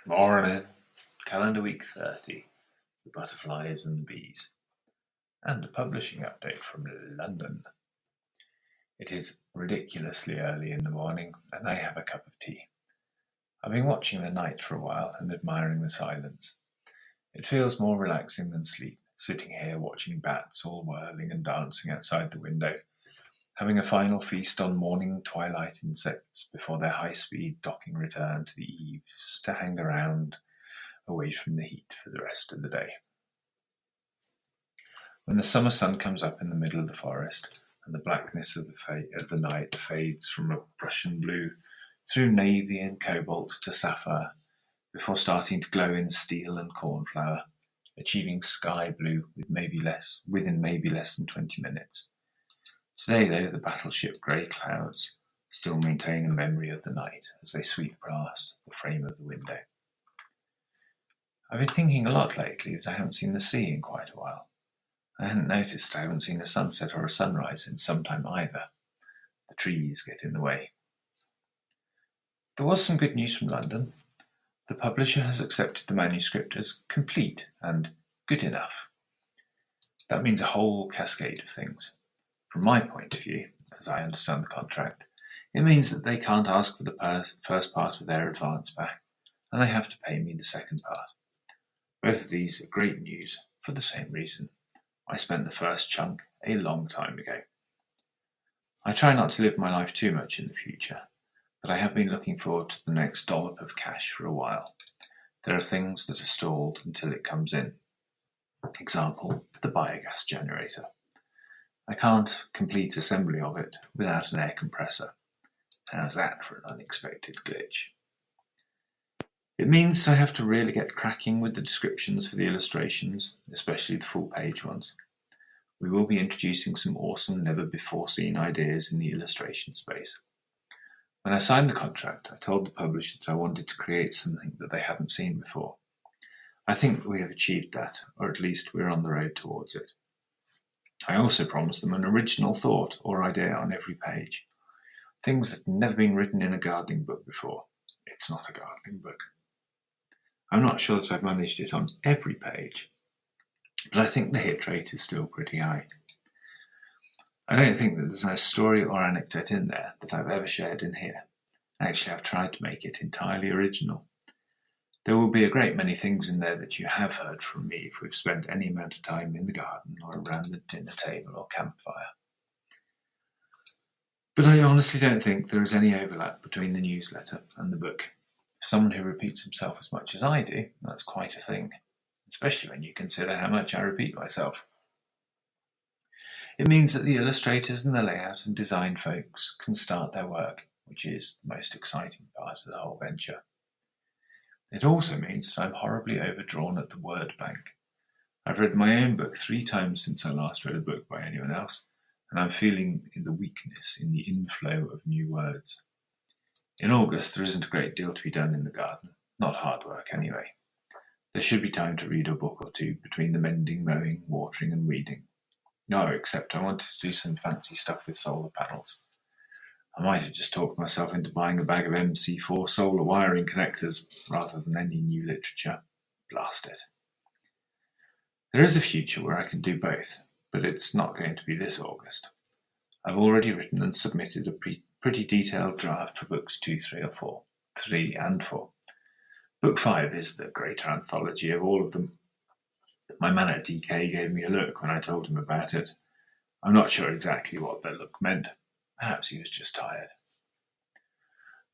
Morning. Calendar week 30. The butterflies and the bees. And a publishing update from London. It is ridiculously early in the morning, and I have a cup of tea. I've been watching the night for a while and admiring the silence. It feels more relaxing than sleep, sitting here watching bats all whirling and dancing outside the window, having a final feast on morning twilight insects before their high-speed docking return to the eaves to hang around away from the heat for the rest of the day. When the summer sun comes up in the middle of the forest and the blackness of the night fades from a Prussian blue through navy and cobalt to sapphire before starting to glow in steel and cornflower, achieving sky blue within maybe less than 20 minutes. Today, though, the battleship grey clouds still maintain a memory of the night as they sweep past the frame of the window. I've been thinking a lot lately that I haven't seen the sea in quite a while. I hadn't noticed I haven't seen a sunset or a sunrise in some time either. The trees get in the way. There was some good news from London. The publisher has accepted the manuscript as complete and good enough. That means a whole cascade of things. From my point of view, as I understand the contract, it means that they can't ask for the first part of their advance back, and they have to pay me the second part. Both of these are great news for the same reason. I spent the first chunk a long time ago. I try not to live my life too much in the future, but I have been looking forward to the next dollop of cash for a while. There are things that are stalled until it comes in. Example, the biogas generator. I can't complete assembly of it without an air compressor. How's that for an unexpected glitch? It means that I have to really get cracking with the descriptions for the illustrations, especially the full-page ones. We will be introducing some awesome, never-before-seen ideas in the illustration space. When I signed the contract, I told the publisher that I wanted to create something that they hadn't seen before. I think that we have achieved that, or at least we're on the road towards it. I also promised them an original thought or idea on every page. Things that had never been written in a gardening book before. It's not a gardening book. I'm not sure that I've managed it on every page, but I think the hit rate is still pretty high. I don't think that there's no story or anecdote in there that I've ever shared in here. Actually, I've tried to make it entirely original. There will be a great many things in there that you have heard from me if we've spent any amount of time in the garden or around the dinner table or campfire. But I honestly don't think there is any overlap between the newsletter and the book. For someone who repeats himself as much as I do, that's quite a thing, especially when you consider how much I repeat myself. It means that the illustrators and the layout and design folks can start their work, which is the most exciting part of the whole venture. It also means that I'm horribly overdrawn at the word bank. I've read my own book 3 times since I last read a book by anyone else, and I'm feeling the weakness in the inflow of new words. In August, there isn't a great deal to be done in the garden, not hard work anyway. There should be time to read a book or two between the mending, mowing, watering and weeding. No, except I wanted to do some fancy stuff with solar panels. I might have just talked myself into buying a bag of MC4 solar wiring connectors rather than any new literature. Blast it. There is a future where I can do both, but it's not going to be this August. I've already written and submitted a pretty detailed draft for books 2, 3 and 4. Book 5 is the greater anthology of all of them. My man at DK gave me a look when I told him about it. I'm not sure exactly what that look meant. Perhaps he was just tired.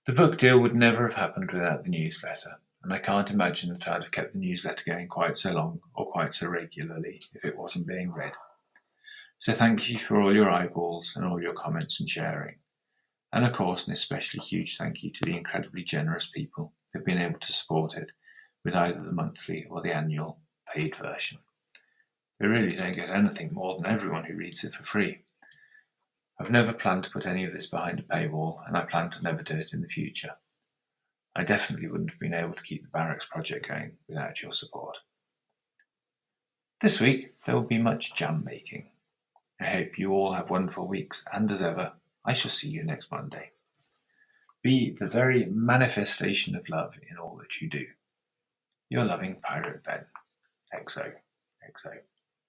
The book deal would never have happened without the newsletter, and I can't imagine that I'd have kept the newsletter going quite so long or quite so regularly if it wasn't being read. So thank you for all your eyeballs and all your comments and sharing. And of course, an especially huge thank you to the incredibly generous people who've been able to support it with either the monthly or the annual paid version. They really don't get anything more than everyone who reads it for free. I've never planned to put any of this behind a paywall, and I plan to never do it in the future. I definitely wouldn't have been able to keep the Barracks project going without your support. This week, there will be much jam making. I hope you all have wonderful weeks, and as ever, I shall see you next Monday. Be the very manifestation of love in all that you do. Your loving pirate Ben. XO. XO.